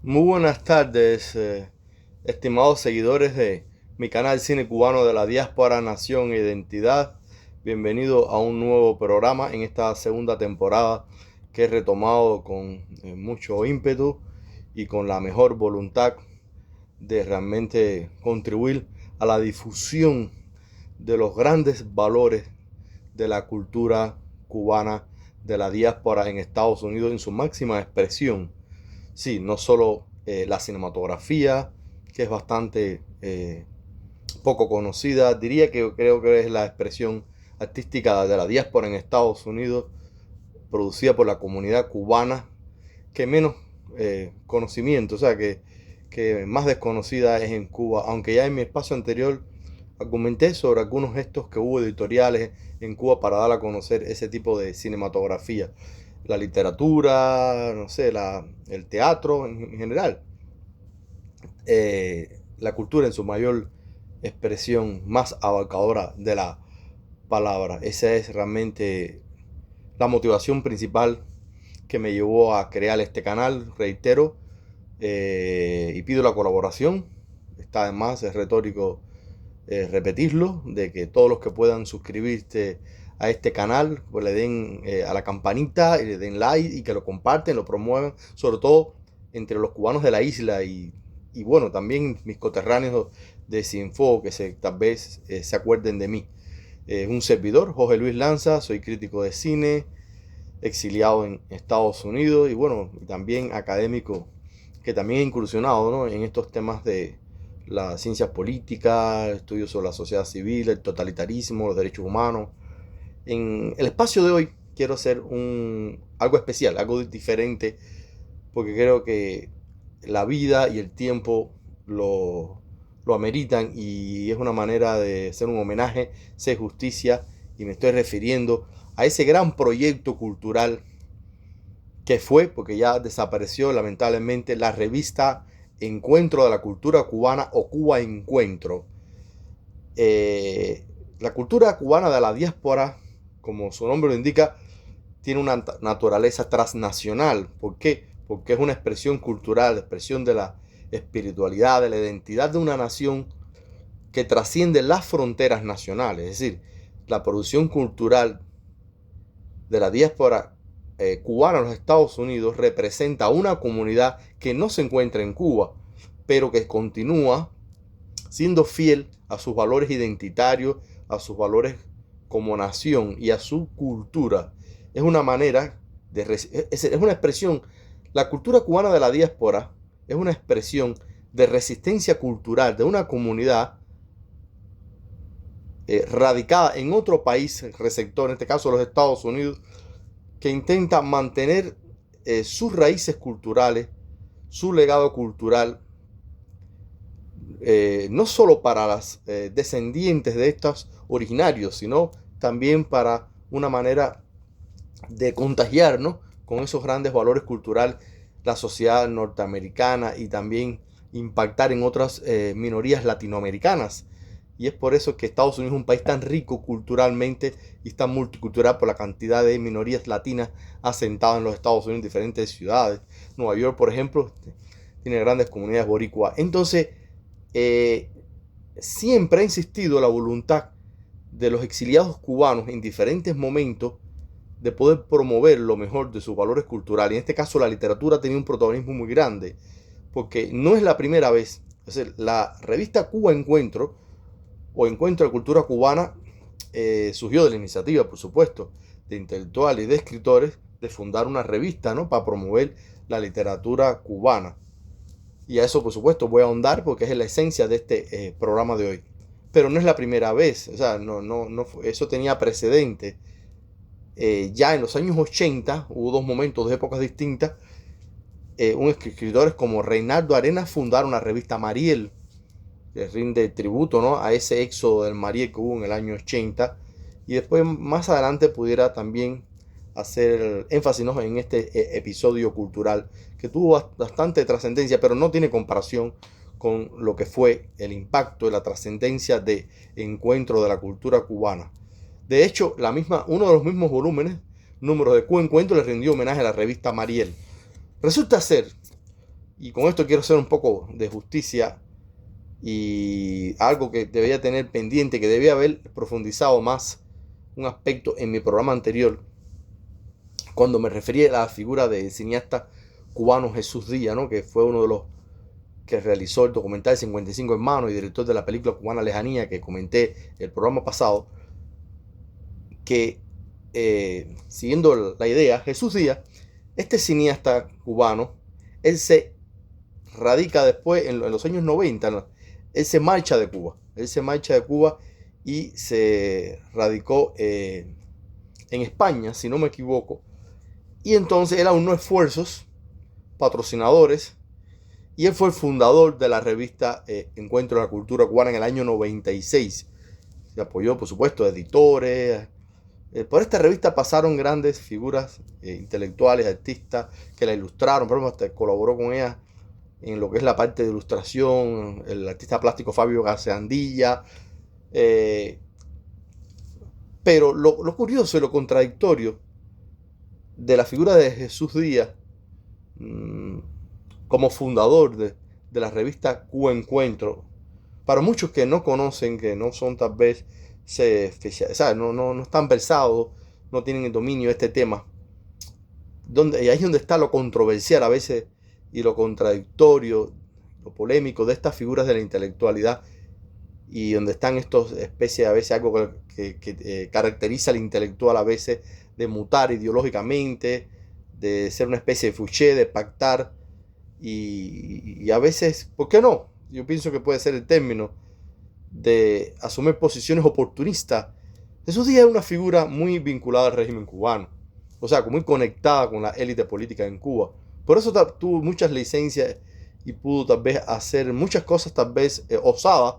Muy buenas tardes, estimados seguidores de mi canal Cine Cubano de la Diáspora, Nación e Identidad. Bienvenido a un nuevo programa en esta segunda temporada que he retomado con mucho ímpetu y con la mejor voluntad de realmente contribuir a la difusión de los grandes valores de la cultura cubana de la diáspora en Estados Unidos en su máxima expresión. Sí, no solo la cinematografía, que es bastante poco conocida, diría que creo que es la expresión artística de la diáspora en Estados Unidos, producida por la comunidad cubana, que menos conocimiento, o sea, que más desconocida es en Cuba, aunque ya en mi espacio anterior argumenté sobre algunos gestos que hubo editoriales en Cuba para dar a conocer ese tipo de cinematografía, la literatura, no sé, el teatro en general, la cultura en su mayor expresión más abarcadora de la palabra. Esa es realmente la motivación principal que me llevó a crear este canal, reitero, y pido la colaboración. Está además, es retórico repetirlo, de que todos los que puedan suscribirse a este canal, pues le den a la campanita y le den like y que lo comparten, lo promuevan, sobre todo entre los cubanos de la isla y bueno, también mis coterráneos de Cienfuegos que tal vez se acuerden de mí. Un servidor, Jorge Luis Lanza, soy crítico de cine, exiliado en Estados Unidos y bueno, también académico que también he incursionado, ¿no?, en estos temas de las ciencias políticas, estudios sobre la sociedad civil, el totalitarismo, los derechos humanos. En el espacio de hoy quiero hacer algo especial, algo diferente, porque creo que la vida y el tiempo lo ameritan y es una manera de hacer un homenaje, hacer justicia, y me estoy refiriendo a ese gran proyecto cultural que fue, porque ya desapareció lamentablemente, la revista Encuentro de la Cultura Cubana o Cuba Encuentro. La cultura cubana de la diáspora, como su nombre lo indica, tiene una naturaleza transnacional. ¿Por qué? Porque es una expresión cultural, expresión de la espiritualidad, de la identidad de una nación que trasciende las fronteras nacionales. Es decir, la producción cultural de la diáspora cubana en los Estados Unidos representa una comunidad que no se encuentra en Cuba, pero que continúa siendo fiel a sus valores identitarios, a sus valores como nación y a su cultura. Es una manera es una expresión, la cultura cubana de la diáspora es una expresión de resistencia cultural de una comunidad radicada en otro país receptor, en este caso los Estados Unidos, que intenta mantener sus raíces culturales, su legado cultural, no solo para las descendientes de estos originarios, sino también para una manera de contagiarnos con esos grandes valores culturales la sociedad norteamericana y también impactar en otras minorías latinoamericanas. Y es por eso que Estados Unidos es un país tan rico culturalmente y tan multicultural por la cantidad de minorías latinas asentadas en los Estados Unidos en diferentes ciudades. Nueva York, por ejemplo, tiene grandes comunidades boricuas. Entonces, eh, siempre ha insistido la voluntad de los exiliados cubanos en diferentes momentos de poder promover lo mejor de sus valores culturales. En este caso, la literatura ha tenido un protagonismo muy grande, porque no es la primera vez. Es decir, la revista Cuba Encuentro o Encuentro de Cultura Cubana surgió de la iniciativa, por supuesto, de intelectuales y de escritores de fundar una revista, ¿no?, para promover la literatura cubana. Y a eso, por supuesto, voy a ahondar porque es la esencia de este programa de hoy. Pero no es la primera vez, o sea, eso tenía precedente. Ya en los años 80 hubo dos momentos, dos épocas distintas. Unos escritores como Reinaldo Arenas fundaron la revista Mariel, que rinde tributo, ¿no?, a ese éxodo del Mariel que hubo en el año 80. Y después, más adelante, pudiera también hacer énfasis, ¿no?, en este episodio cultural que tuvo bastante trascendencia, pero no tiene comparación con lo que fue el impacto y la trascendencia de Encuentro de la Cultura Cubana. De hecho, uno de los mismos volúmenes, número de Cuencuentro, le rindió homenaje a la revista Mariel. Resulta ser, Y con esto quiero hacer un poco de justicia y algo que debería tener pendiente, que debía haber profundizado más un aspecto en mi programa anterior, cuando me referí a la figura del cineasta cubano Jesús Díaz, ¿no? Que fue uno de los que realizó el documental 55 Hermanos y director de la película cubana Lejanía, que comenté el programa pasado, que siguiendo la idea, Jesús Díaz, este cineasta cubano, él se radica después, en los años 90, ¿no? Él se marcha de Cuba y se radicó en España, si no me equivoco, y entonces él aunó esfuerzos, patrocinadores, y él fue el fundador de la revista Encuentro de la Cultura Cubana en el año 96. Se apoyó, por supuesto, editores. Por esta revista pasaron grandes figuras intelectuales, artistas, que la ilustraron. Por ejemplo, hasta colaboró con ella en lo que es la parte de ilustración, el artista plástico Fabio García. Pero lo curioso y lo contradictorio de la figura de Jesús Díaz como fundador de la revista Cuba Encuentro, para muchos que no conocen, que no son tal vez, no están versados, no tienen el dominio de este tema, y ahí es donde está lo controversial a veces y lo contradictorio, lo polémico de estas figuras de la intelectualidad, y donde están estos especies, a veces algo que caracteriza al intelectual a veces, de mutar ideológicamente, de ser una especie de fouché, de pactar, y a veces, ¿por qué no? Yo pienso que puede ser el término de asumir posiciones oportunistas. Jesús Díaz es una figura muy vinculada al régimen cubano, o sea, muy conectada con la élite política en Cuba. Por eso tuvo muchas licencias y pudo tal vez hacer muchas cosas tal vez osadas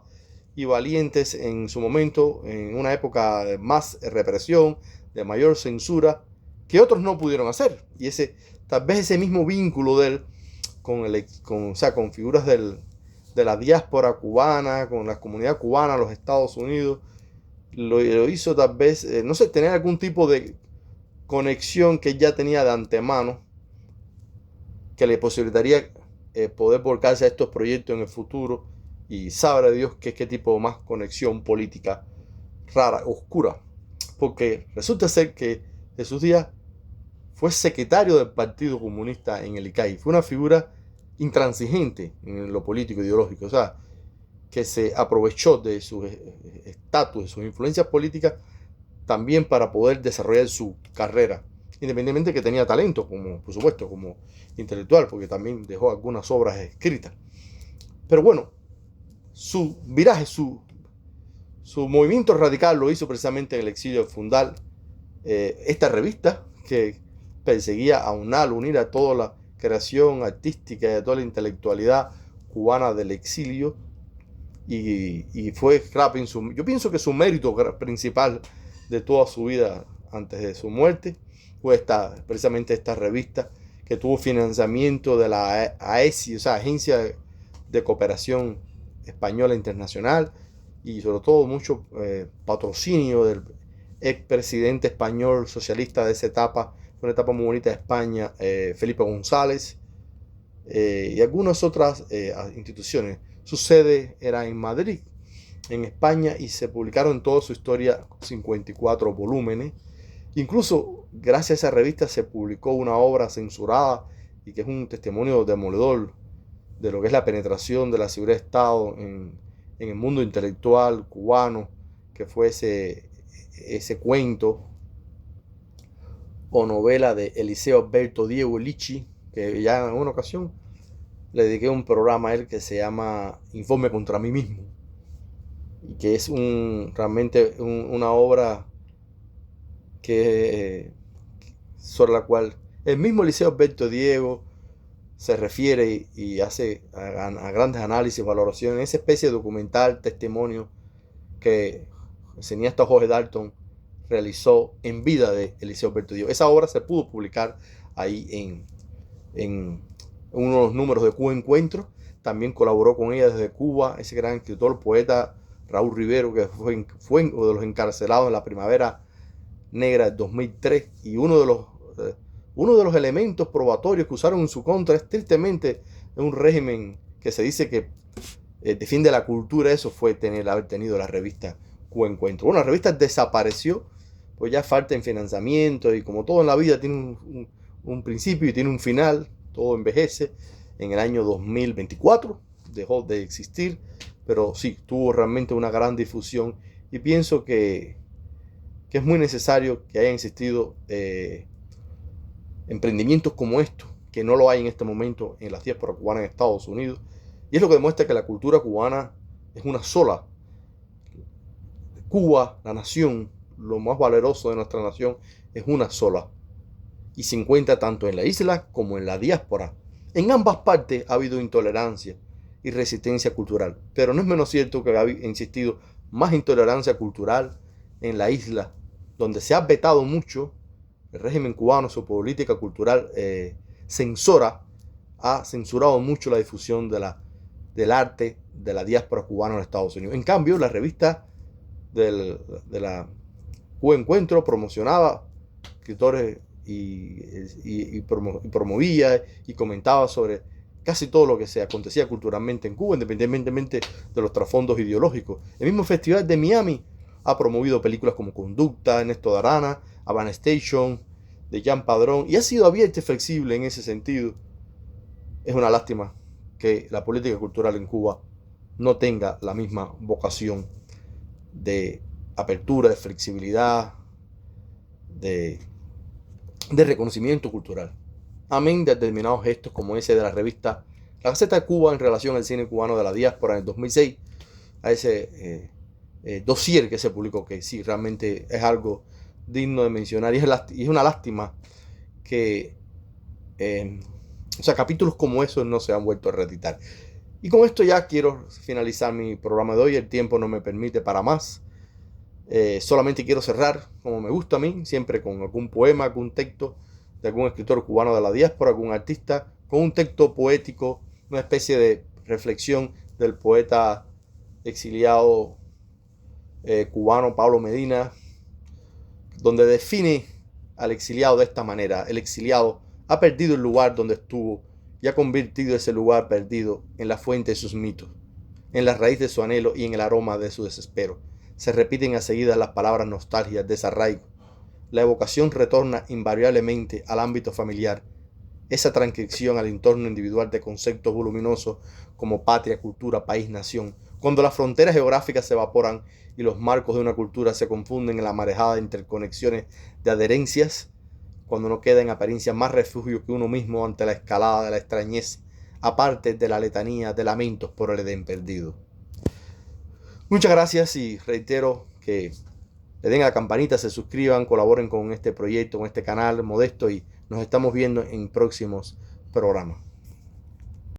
y valientes en su momento, en una época de más represión, de mayor censura, que otros no pudieron hacer. Y tal vez ese mismo vínculo de él con figuras de la diáspora cubana, con la comunidad cubana, los Estados Unidos, lo hizo tal vez, no sé, tener algún tipo de conexión que ya tenía de antemano, que le posibilitaría poder volcarse a estos proyectos en el futuro, y sabrá Dios qué tipo de más conexión política rara, oscura, porque resulta ser que Jesús Díaz fue secretario del Partido Comunista en el ICAI, fue una figura intransigente en lo político ideológico, o sea, que se aprovechó de su estatus, de sus influencias políticas, también para poder desarrollar su carrera, independientemente de que tenía talento, como, por supuesto, como intelectual, porque también dejó algunas obras escritas. Pero bueno, su viraje, su movimiento radical lo hizo precisamente en el exilio, de fundar esta revista que perseguía unir a toda la creación artística y a toda la intelectualidad cubana del exilio, y fue clave yo pienso que su mérito principal de toda su vida antes de su muerte fue precisamente esta revista, que tuvo financiamiento de la AESI, o sea, Agencia de Cooperación Española Internacional, y sobre todo mucho patrocinio del expresidente español socialista de esa etapa, una etapa muy bonita de España, Felipe González, y algunas otras instituciones. Su sede era en Madrid, en España, y se publicaron en toda su historia 54 volúmenes. Incluso gracias a esa revista se publicó una obra censurada y que es un testimonio demoledor de lo que es la penetración de la seguridad de Estado en el mundo intelectual cubano, que fue ese cuento o novela de Eliseo Alberto Diego Lichi, que ya en una ocasión le dediqué un programa a él que se llama Informe contra mí mismo, y que es realmente una obra sobre la cual el mismo Eliseo Alberto Diego se refiere y hace a grandes análisis, valoraciones, esa especie de documental, testimonio que el cineasta Jorge Dalton realizó en vida de Eliseo Alberto Diego. Esa obra se pudo publicar ahí en unos números de Cuba Encuentro. También colaboró con ella desde Cuba ese gran escritor, poeta Raúl Rivero, que fue uno de los encarcelados en la Primavera Negra del 2003, y uno de los elementos probatorios que usaron en su contra es tristemente es un régimen que se dice que defiende la cultura. Eso fue haber tenido la revista Cuba Encuentro. Bueno, la revista desapareció, pues ya falta en financiamiento, y como todo en la vida tiene un principio y tiene un final, todo envejece. En el año 2024 dejó de existir, pero sí, tuvo realmente una gran difusión, y pienso que es muy necesario que hayan existido emprendimientos como estos, que no lo hay en este momento en las diásporas cubanas en Estados Unidos, y es lo que demuestra que la cultura cubana es una sola. Cuba, la nación, lo más valeroso de nuestra nación, es una sola, y se encuentra tanto en la isla como en la diáspora. En ambas partes ha habido intolerancia y resistencia cultural, pero no es menos cierto que ha existido más intolerancia cultural en la isla, donde se ha vetado mucho. El régimen cubano, su política cultural ha censurado mucho la difusión del arte de la diáspora cubana en Estados Unidos. En cambio, la revista de la Cuba Encuentro promocionaba escritores y promovía y comentaba sobre casi todo lo que se acontecía culturalmente en Cuba, independientemente de los trasfondos ideológicos. El mismo Festival de Miami ha promovido películas como Conducta, Ernesto Darana, Havana Station, de Jean Padrón, y ha sido abierta y flexible en ese sentido. Es una lástima que la política cultural en Cuba no tenga la misma vocación de apertura, de flexibilidad, de reconocimiento cultural. Amén de determinados gestos como ese de la revista La Gaceta de Cuba en relación al cine cubano de la diáspora en el 2006, a ese dossier que se publicó, que sí, realmente es algo digno de mencionar, y es una lástima que capítulos como esos no se han vuelto a reeditar. Y con esto ya quiero finalizar mi programa de hoy. El tiempo no me permite para más. Solamente quiero cerrar, como me gusta a mí, siempre con algún poema, algún texto de algún escritor cubano de la diáspora, algún artista, con un texto poético, una especie de reflexión del poeta exiliado cubano Pablo Medina, donde define al exiliado de esta manera. El exiliado ha perdido el lugar donde estuvo y ha convertido ese lugar perdido en la fuente de sus mitos, en la raíz de su anhelo y en el aroma de su desespero. Se repiten a seguida las palabras nostalgias, desarraigo. La evocación retorna invariablemente al ámbito familiar, esa transcripción al entorno individual de conceptos voluminosos como patria, cultura, país, nación. Cuando las fronteras geográficas se evaporan y los marcos de una cultura se confunden en la marejada de interconexiones de adherencias, cuando no queda en apariencia más refugio que uno mismo ante la escalada de la extrañez, aparte de la letanía de lamentos por el Edén perdido. Muchas gracias, y reitero que le den a la campanita, se suscriban, colaboren con este proyecto, con este canal modesto, y nos estamos viendo en próximos programas.